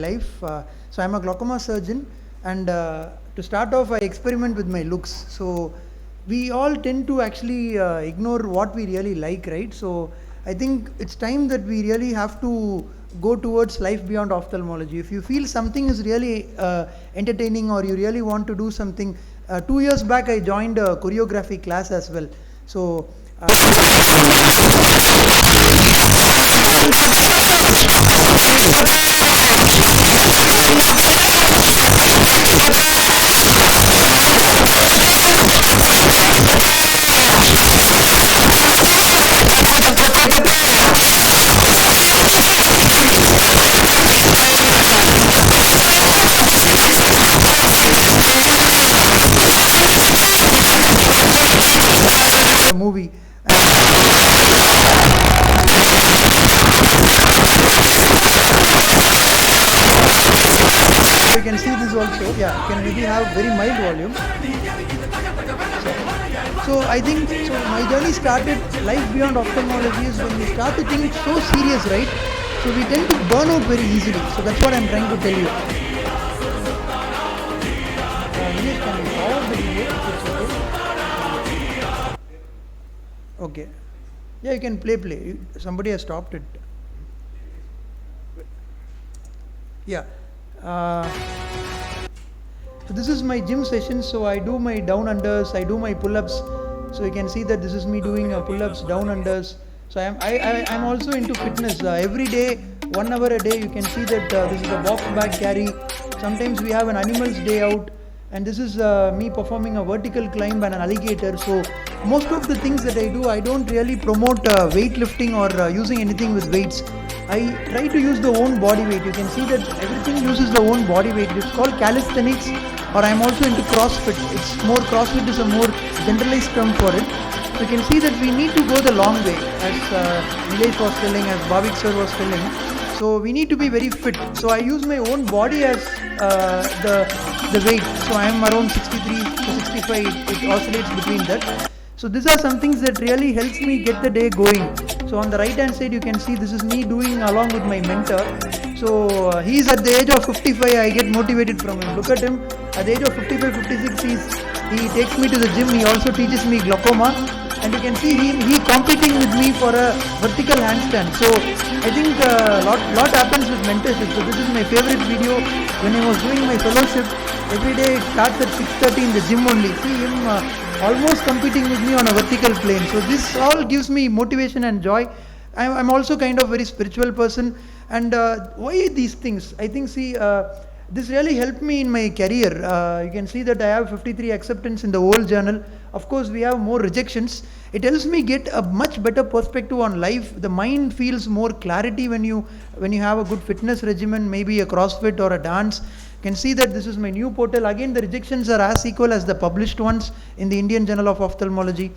life. So I'm a glaucoma surgeon, and to start off, I experiment with my looks. So we all tend to actually ignore what we really like, right? So I think it's time that we really have to go towards life beyond ophthalmology. If you feel something is really entertaining, or you really want to do something, 2 years back I joined a choreography class as well. So a movie. You can see this also. Yeah, you can maybe have very mild volume. So I think my journey started life beyond ophthalmology is when we start to think so serious, right? So we tend to burn out very easily. So that's what I'm trying to tell you. Ramesh, can you pause the video if it's okay? Okay. Yeah, you can play. Somebody has stopped it. Yeah. So this is my gym session. So I do my down unders, I do my pull-ups. So you can see that this is me doing pull-ups, down unders. So I'm also into fitness. Every day, 1 hour a day, you can see that this is a walk back carry. Sometimes we have an animals day out, and this is me performing a vertical climb and an alligator. So most of the things that I do, I don't really promote weightlifting or using anything with weights. I try to use the own body weight. You can see that everything uses the own body weight. It's called calisthenics, or I'm also into CrossFit. CrossFit is a more generalized term for it. So you can see that we need to go the long way, as Nilesh was telling, as Bhavik sir was telling. So we need to be very fit. So I use my own body as the weight. So I am around 63 to 65. It oscillates between that. So these are some things that really helps me get the day going. So on the right hand side, you can see this is me doing along with my mentor. So he's at the age of 55. I get motivated from him. Look at him. At the age of 55, 56, he takes me to the gym. He also teaches me glaucoma. And you can see he competing with me for a vertical handstand. So I think lot happens with mentorship. So this is my favorite video. When I was doing my fellowship, every day it starts at 6:30 in the gym only. See him almost competing with me on a vertical plane. So this all gives me motivation and joy. I'm also kind of very spiritual person. And why these things? I think this really helped me in my career. You can see that I have 53 acceptance in the whole journal. Of course, we have more rejections. It helps me get a much better perspective on life. The mind feels more clarity when you have a good fitness regimen, maybe a CrossFit or a dance. You can see that this is my new portal. Again, the rejections are as equal as the published ones in the Indian Journal of Ophthalmology.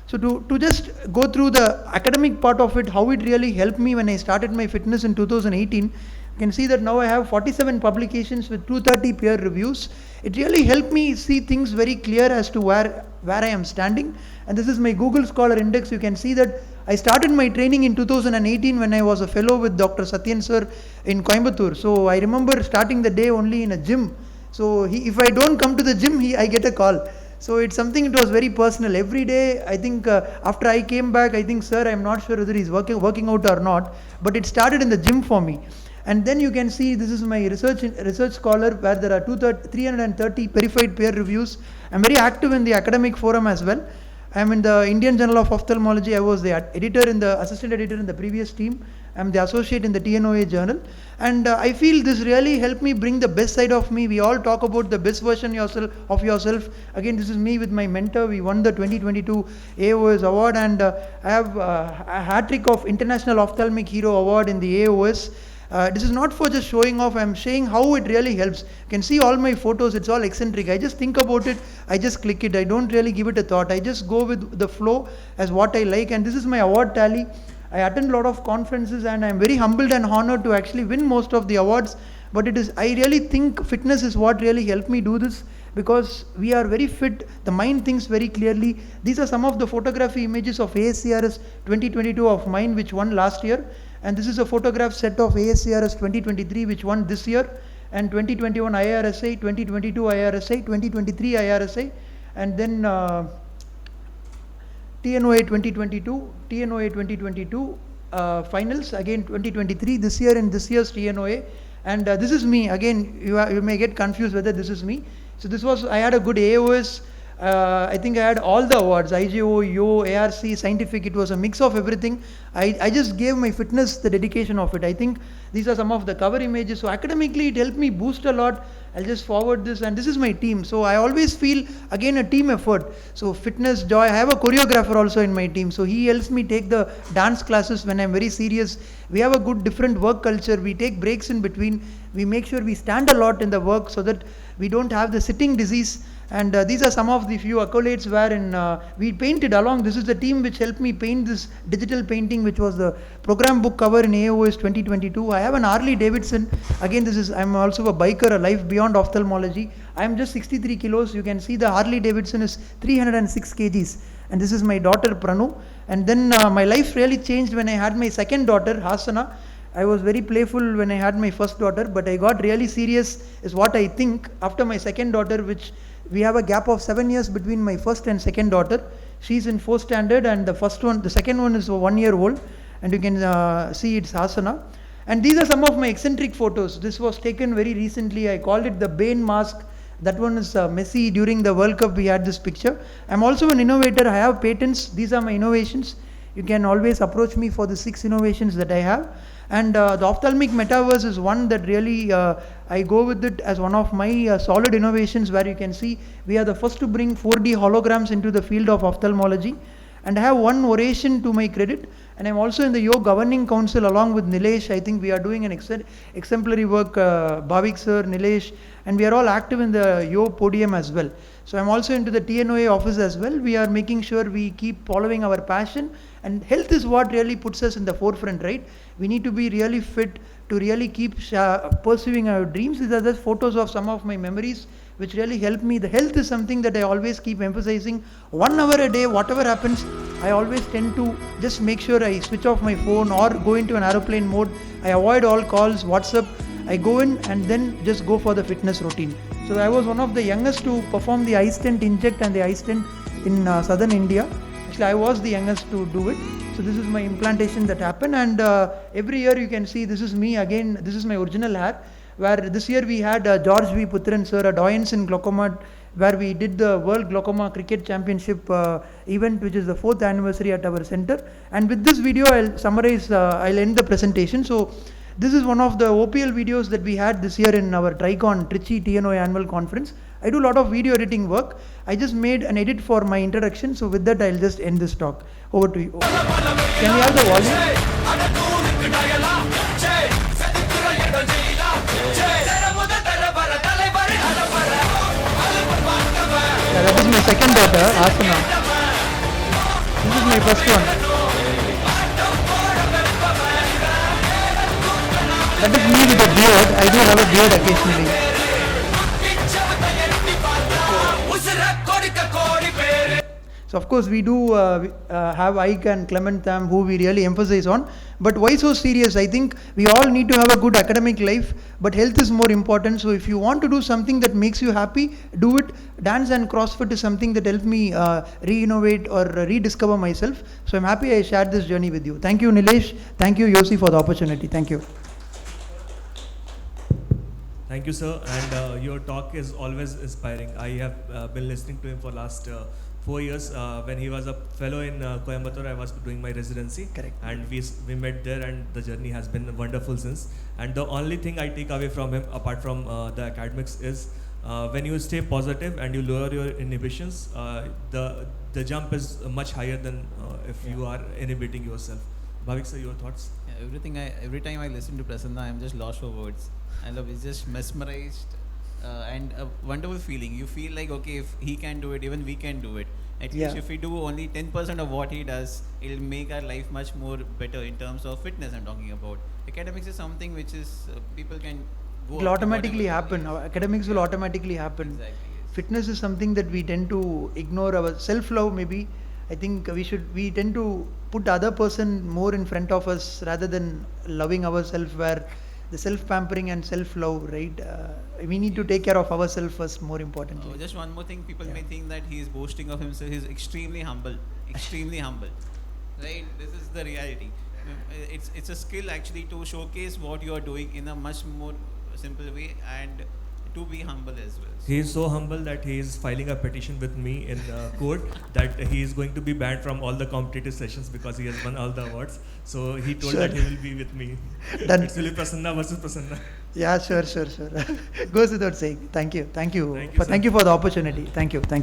So to just go through the academic part of it, how it really helped me when I started my fitness in 2018, you can see that now I have 47 publications with 230 peer reviews. It really helped me see things very clear as to where I am standing. And this is my Google Scholar Index. You can see that I started my training in 2018 when I was a fellow with Dr. Satyan sir in Coimbatore. So I remember starting the day only in a gym. So if I don't come to the gym, I get a call. So it's something, it was very personal. Every day, I think after I came back, I think, sir, I'm not sure whether he's working out or not, but it started in the gym for me. And then you can see this is my research scholar, where there are 330 verified peer reviews. I'm very active in the academic forum as well. I'm in the Indian Journal of Ophthalmology. I was the assistant editor in the previous team. I'm the associate in the TNOA journal. And I feel this really helped me bring the best side of me. We all talk about the best version of yourself. Again, this is me with my mentor. We won the 2022 AOS award, and I have a hat-trick of International Ophthalmic Hero Award in the AOS. This is not for just showing off. I'm saying how it really helps. You can see all my photos. It's all eccentric. I just think about it. I just click it. I don't really give it a thought. I just go with the flow as what I like. And this is my award tally. I attend a lot of conferences, and I'm very humbled and honored to actually win most of the awards. But I really think fitness is what really helped me do this, because we are very fit. The mind thinks very clearly. These are some of the photography images of ASCRS 2022 of mine, which won last year. And this is a photograph set of ASCRS 2023, which won this year, and 2021 IRSA, 2022 IRSA, 2023 IRSA, and then TNOA 2022 finals, again 2023, this year and this year's TNOA. And this is me, again, you may get confused whether this is me. So this was, I had a good AOS, I think I had all the awards, IGO, YO, ARC, scientific, it was a mix of everything. I just gave my fitness the dedication of it. I think these are some of the cover images. So academically it helped me boost a lot. I'll just forward this, and this is my team. So I always feel, again, a team effort. So fitness, joy, I have a choreographer also in my team. So he helps me take the dance classes when I'm very serious. We have a good different work culture. We take breaks in between. We make sure we stand a lot in the work so that we don't have the sitting disease. And these are some of the few accolades wherein we painted along. This is the team which helped me paint this digital painting, which was the program book cover in AOS 2022. I have an Harley Davidson. Again, I'm also a biker, a life beyond ophthalmology. I'm just 63 kilos. You can see the Harley Davidson is 306 kgs. And this is my daughter Pranu. And then my life really changed when I had my second daughter, Hasana. I was very playful when I had my first daughter, but I got really serious, is what I think, after my second daughter, which we have a gap of 7 years between my first and second daughter. She's in 4th standard, and the second one is 1 year old, and you can see it's Hasana. And these are some of my eccentric photos. This was taken very recently. I called it the Bane mask. That one is Messi. During the World Cup, we had this picture. I'm also an innovator. I have patents. These are my innovations. You can always approach me for the 6 innovations that I have. And the ophthalmic metaverse is one that really I go with it as one of my solid innovations, where you can see we are the first to bring 4D holograms into the field of ophthalmology. And I have one oration to my credit, and I'm also in the YO Governing Council along with Nilesh. I think we are doing an exemplary work, Bhavik sir, Nilesh, and we are all active in the YO podium as well. So I'm also into the TNOA office as well. We are making sure we keep following our passion, and health is what really puts us in the forefront, right? We need to be really fit to really keep pursuing our dreams. These are just photos of some of my memories which really help me. The health is something that I always keep emphasizing. 1 hour a day, whatever happens, I always tend to just make sure I switch off my phone or go into an aeroplane mode. I avoid all calls, WhatsApp. I go in and then just go for the fitness routine. So I was one of the youngest to perform the eye stent inject and the eye stent in southern India. Actually, I was the youngest to do it. So this is my implantation that happened, and every year you can see this is me again. This is my original hair, where this year we had George V. Putran sir, a doyens in glaucoma, where we did the World Glaucoma Cricket Championship event, which is the 4th anniversary at our center. And with this video, I'll summarize, I'll end the presentation. So this is one of the OPL videos that we had this year in our Tricon Trichy TNOA annual conference. I do a lot of video editing work. I just made an edit for my introduction. So with that, I'll just end this talk. Over to you. Can we have the volume? Yeah, that is my second daughter, Asana. This is my first one. That is me with a beard. I do have a beard occasionally. So of course we do have Ike and Clement Tham, who we really emphasize on. But why so serious? I think we all need to have a good academic life, but health is more important. So if you want to do something that makes you happy, do it. Dance and CrossFit is something that helped me re-innovate or rediscover myself. So I'm happy I shared this journey with you. Thank you, Nilesh. Thank you, Yossi, for the opportunity. Thank you. Thank you, sir. And your talk is always inspiring. I have been listening to him for last 4 years. When he was a fellow in Coimbatore, I was doing my residency. Correct. And we met there, and the journey has been wonderful since. And the only thing I take away from him, apart from the academics, is when you stay positive and you lower your inhibitions, the jump is much higher than if you are inhibiting yourself. Bhavik sir, your thoughts? Yeah, every time I listen to Prasanna, I'm just lost for words. I love it's just mesmerized and a wonderful feeling. You feel like, okay, if he can do it, even we can do it. At least if we do only 10% of what he does, it'll make our life much more better in terms of fitness I'm talking about. Academics is something which is, people can go. It will automatically happen. Academics will automatically happen. Exactly, yes. Fitness is something that we tend to ignore. Our self-love maybe, I think we tend to put the other person more in front of us rather than loving ourselves, where the self-pampering and self-love, right? We need to take care of ourselves first, more importantly. Just one more thing, people Yeah. may think that he is boasting of himself. He's extremely humble, extremely humble. Right? This is the reality. It's a skill actually to showcase what you are doing in a much more simple way and to be humble as well. He is so humble that he is filing a petition with me in court that he is going to be banned from all the competitive sessions because he has won all the awards. So he told Sure. that he will be with me. Done. It's really Prasanna versus Prasanna. Yeah, sure. Goes without saying. Thank you Thank you, sir. thank you for the opportunity. Thank you.